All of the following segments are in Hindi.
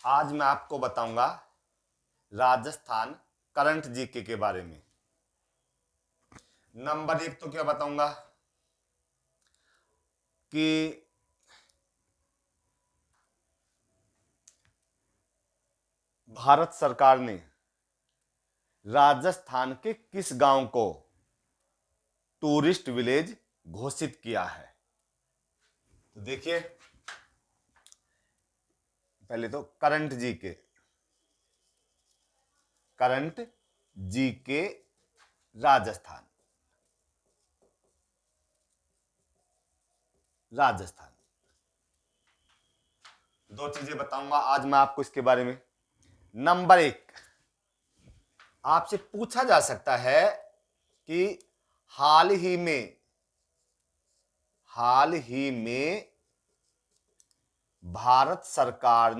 आज मैं आपको बताऊंगा राजस्थान करंट जीके के बारे में। नंबर एक तो क्या बताऊंगा कि भारत सरकार ने राजस्थान के किस गांव को टूरिस्ट विलेज घोषित किया है। तो देखिए, पहले तो करंट जीके राजस्थान दो चीजें बताऊंगा आज मैं आपको इसके बारे में। नंबर एक, आपसे पूछा जा सकता है कि हाल ही में भारत सरकार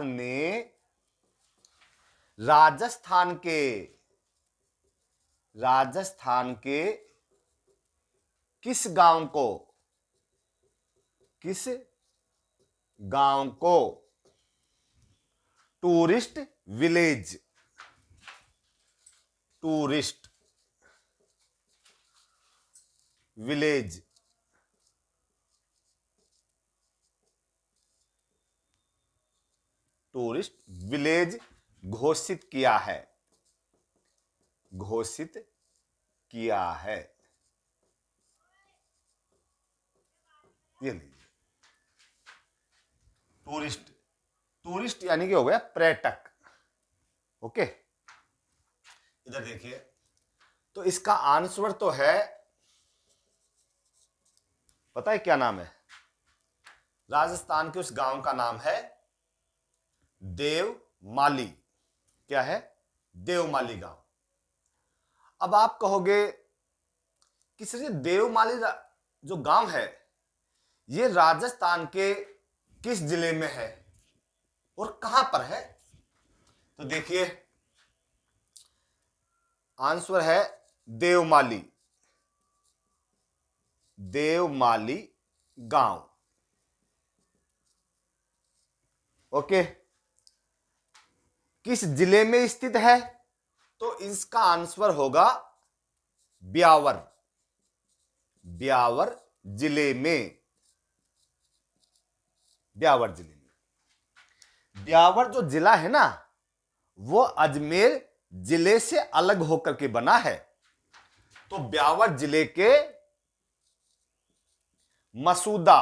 ने राजस्थान के किस गांव को टूरिस्ट विलेज घोषित किया है। ये लीजिए, टूरिस्ट यानी कि हो गया पर्यटक। ओके, इधर देखिए, तो इसका आंसर तो है, पता है क्या नाम है? राजस्थान के उस गांव का नाम है देवमाली। क्या है? देवमाली गांव। अब आप कहोगे कि सर, देवमाली जो गांव है ये राजस्थान के किस जिले में है और कहां पर है? तो देखिए, आंसर है देवमाली गांव। ओके, किस जिले में स्थित है? तो इसका आंसर होगा ब्यावर जिले में। ब्यावर जो जिला है ना, वो अजमेर जिले से अलग होकर के बना है। तो ब्यावर जिले के मसूदा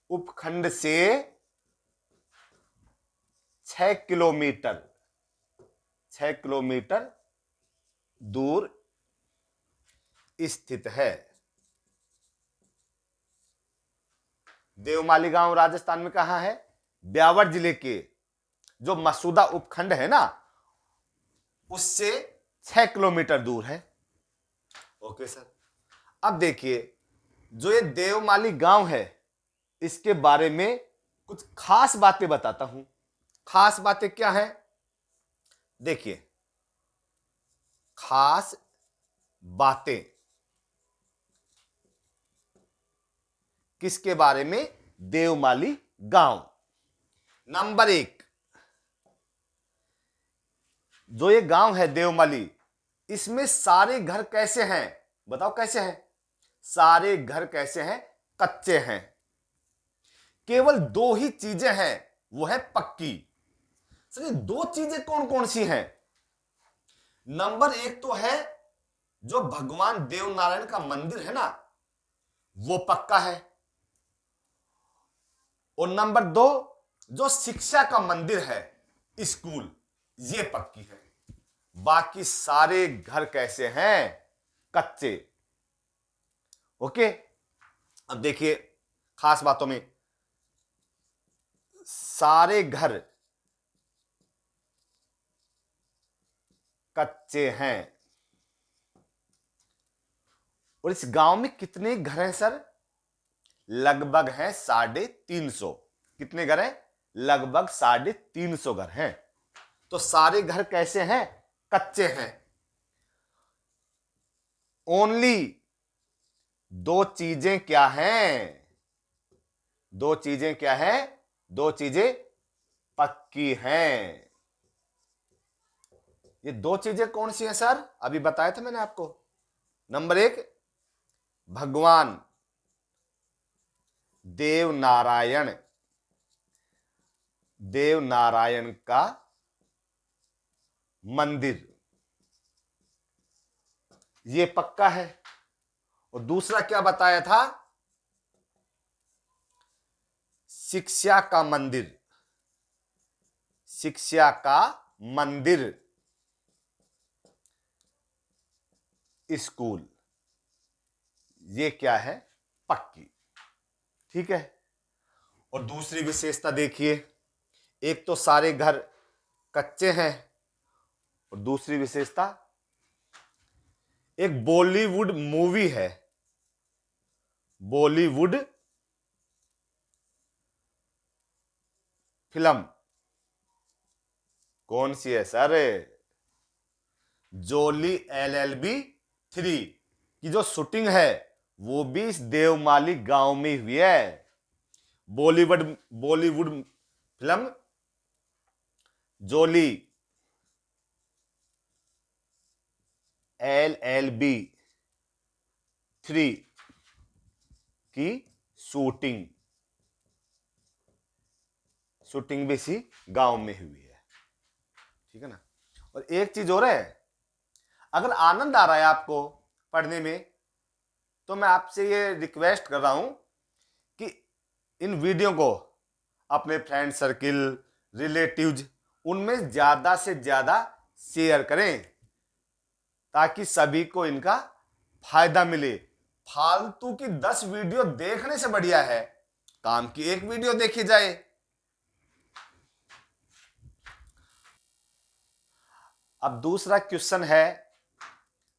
उपखंड से 6 किलोमीटर दूर स्थित है। देवमाली गांव राजस्थान में कहां है? ब्यावर जिले के जो मसूदा उपखंड है ना, उससे 6 किलोमीटर दूर है। ओके सर, अब देखिए, जो ये देवमाली गांव है इसके बारे में कुछ खास बातें बताता हूं। खास बातें क्या है? देखिए, खास बातें किसके बारे में? देवमाली गांव। नंबर एक, जो ये गांव है देवमाली, इसमें सारे घर कैसे हैं? बताओ कैसे हैं? सारे घर कैसे हैं? कच्चे हैं। केवल 2 ही चीजें हैं, वो है पक्की। सर, ये 2 चीजें कौन कौन सी हैं? नंबर एक तो है जो भगवान देवनारायण का मंदिर है ना, वो पक्का है। और नंबर 2, जो शिक्षा का मंदिर है, स्कूल, ये पक्की है। बाकी सारे घर कैसे हैं? कच्चे। ओके, अब देखिए खास बातों में, सारे घर कच्चे हैं। और इस गांव में कितने घर हैं सर? लगभग हैं 350। कितने घर हैं? लगभग 350 घर हैं। तो सारे घर कैसे हैं? कच्चे हैं। ओनली दो चीजें क्या हैं? दो चीजें क्या हैं? दो चीजें पक्की हैं। ये दो चीजें कौन सी हैं सर? अभी बताया था मैंने आपको। नंबर एक, भगवान देव नारायण का मंदिर, ये पक्का है। और दूसरा क्या बताया था? शिक्षा का मंदिर, शिक्षा का मंदिर, स्कूल, ये क्या है? पक्की। ठीक है। और दूसरी विशेषता देखिए, एक तो सारे घर कच्चे हैं, और दूसरी विशेषता, एक बॉलीवुड मूवी है, बॉलीवुड फिल्म, कौन सी है सर? जोली LLB 3 की जो शूटिंग है वो भी इस देवमाली गांव में हुई है। बॉलीवुड फिल्म जोली LLB 3 की शूटिंग भी इसी गांव में हुई है। ठीक है ना। और एक चीज और है, अगर आनंद आ रहा है आपको पढ़ने में, तो मैं आपसे ये रिक्वेस्ट कर रहा हूं कि इन वीडियो को अपने फ्रेंड सर्किल, रिलेटिव्स, उनमें ज्यादा से ज्यादा शेयर करें, ताकि सभी को इनका फायदा मिले। फालतू की 10 वीडियो देखने से बढ़िया है काम की एक वीडियो देखी जाए। अब दूसरा क्वेश्चन है,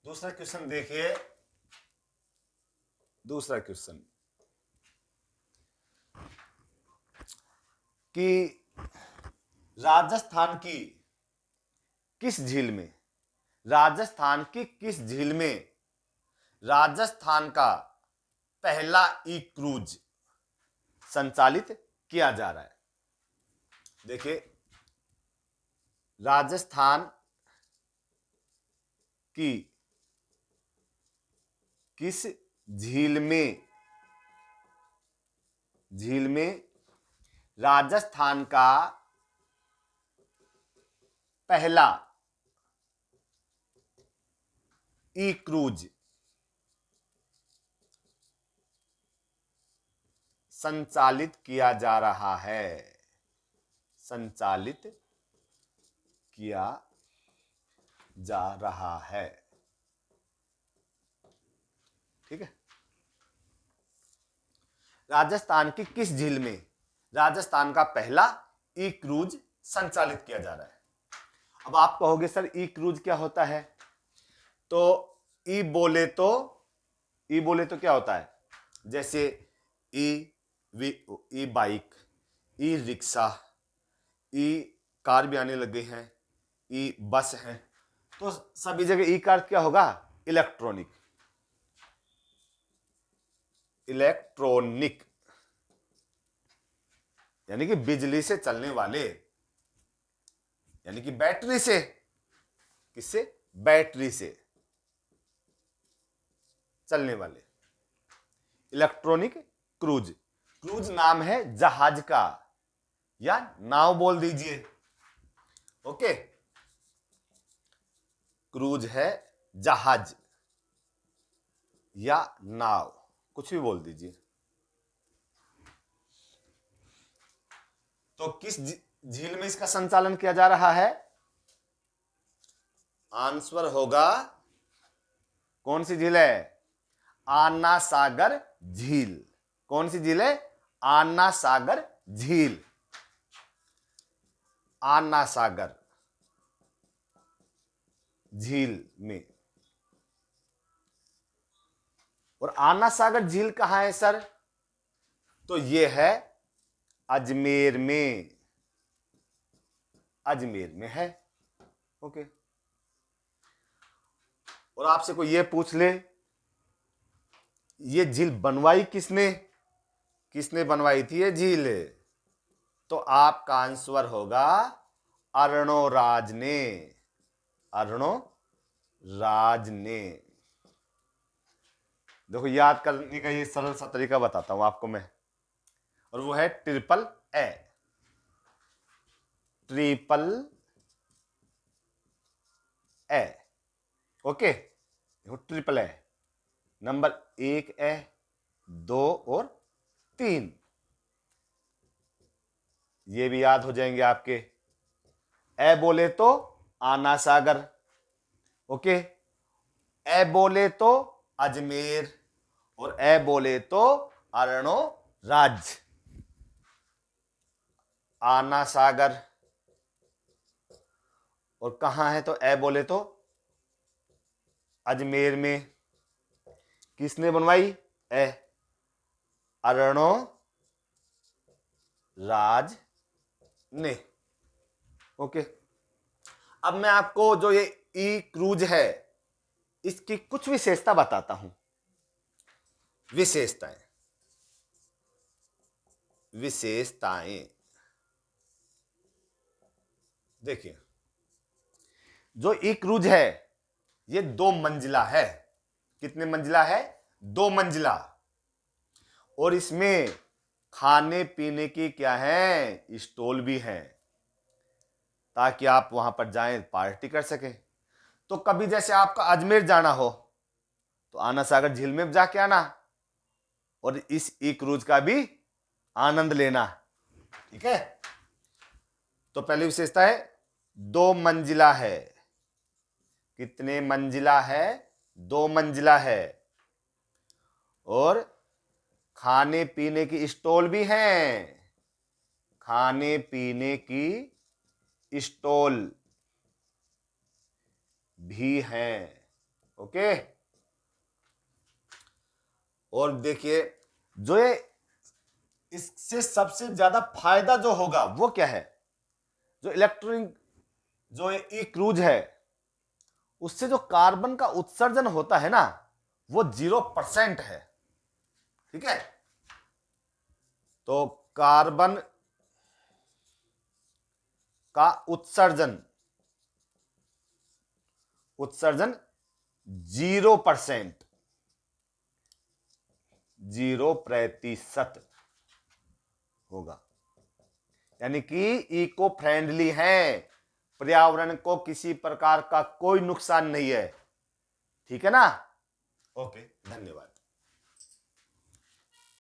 दूसरा क्वेश्चन देखिए। दूसरा क्वेश्चन कि राजस्थान की किस झील में, राजस्थान की किस झील में राजस्थान का पहला ई क्रूज संचालित किया जा रहा है? देखिए, राजस्थान की किस झील में राजस्थान का पहला ई क्रूज संचालित किया जा रहा है? संचालित किया जा रहा है। ठीक है। राजस्थान की किस झील में राजस्थान का पहला ई क्रूज संचालित किया जा रहा है? अब आप कहोगे सर ई क्रूज क्या होता है? तो ई बोले तो क्या होता है? जैसे ई बाइक, ई रिक्शा, ई कार भी आने लगे हैं, ई बस हैं, तो सभी जगह ई कार क्या होगा? इलेक्ट्रॉनिक, यानी कि बिजली से चलने वाले, यानी कि बैटरी से, किससे? बैटरी से चलने वाले इलेक्ट्रॉनिक क्रूज। क्रूज नाम है जहाज का, या नाव बोल दीजिए। ओके, क्रूज है जहाज या नाव, कुछ भी बोल दीजिए। तो किस झील में इसका संचालन किया जा रहा है? आंसर होगा, कौन सी झील है? आना सागर झील। कौन सी झील है? आना सागर झील। आना सागर झील में। और आना सागर झील कहां है सर? तो यह है अजमेर में, अजमेर में है। ओके। और आपसे कोई यह पूछ ले ये झील बनवाई किसने? किसने बनवाई थी ये झील? तो आपका आंसर होगा अर्णोराज ने। अर्णोराज ने। देखो याद करने का ये सरल सा तरीका बताता हूं आपको मैं, और वो है triple A. Triple A, okay. देखो ट्रिपल ए, नंबर 1 ए, 2 और 3, ये भी याद हो जाएंगे आपके। ए बोले तो आना सागर, ओके। ए बोले तो अजमेर, और ए बोले तो अरणो राज्य। आना सागर, और कहां है तो ए बोले तो अजमेर में। किसने बनवाई? ए, अरणो राज ने, ओके। अब मैं आपको जो ये ई क्रूज है इसकी कुछ विशेषता बताता हूं। विशेषताएं, विशेषताएं देखिए, जो ई क्रूज है ये 2 मंजिला है। कितने मंजिला है? 2 मंजिला। और इसमें खाने पीने की क्या है? स्टॉल भी है, ताकि आप वहां पर जाएं, पार्टी कर सकें। तो कभी जैसे आपका अजमेर जाना हो तो आना सागर झील में जाके आना, और इस ई क्रूज का भी आनंद लेना, ठीक है। तो पहली विशेषता है 2 मंजिला है। कितने मंजिला है? 2 मंजिला है। और खाने पीने की स्टॉल भी हैं। खाने पीने की स्टॉल भी हैं, ओके। और देखिए, जो ये इससे सबसे ज्यादा फायदा जो होगा वो क्या है? जो इलेक्ट्रॉनिक जो ये ई क्रूज है उससे जो कार्बन का उत्सर्जन होता है ना वो 0% है, ठीक है। तो कार्बन का उत्सर्जन 0%, 0% होगा। यानी कि इको फ्रेंडली है, पर्यावरण को किसी प्रकार का कोई नुकसान नहीं है, ठीक है ना। ओके, धन्यवाद।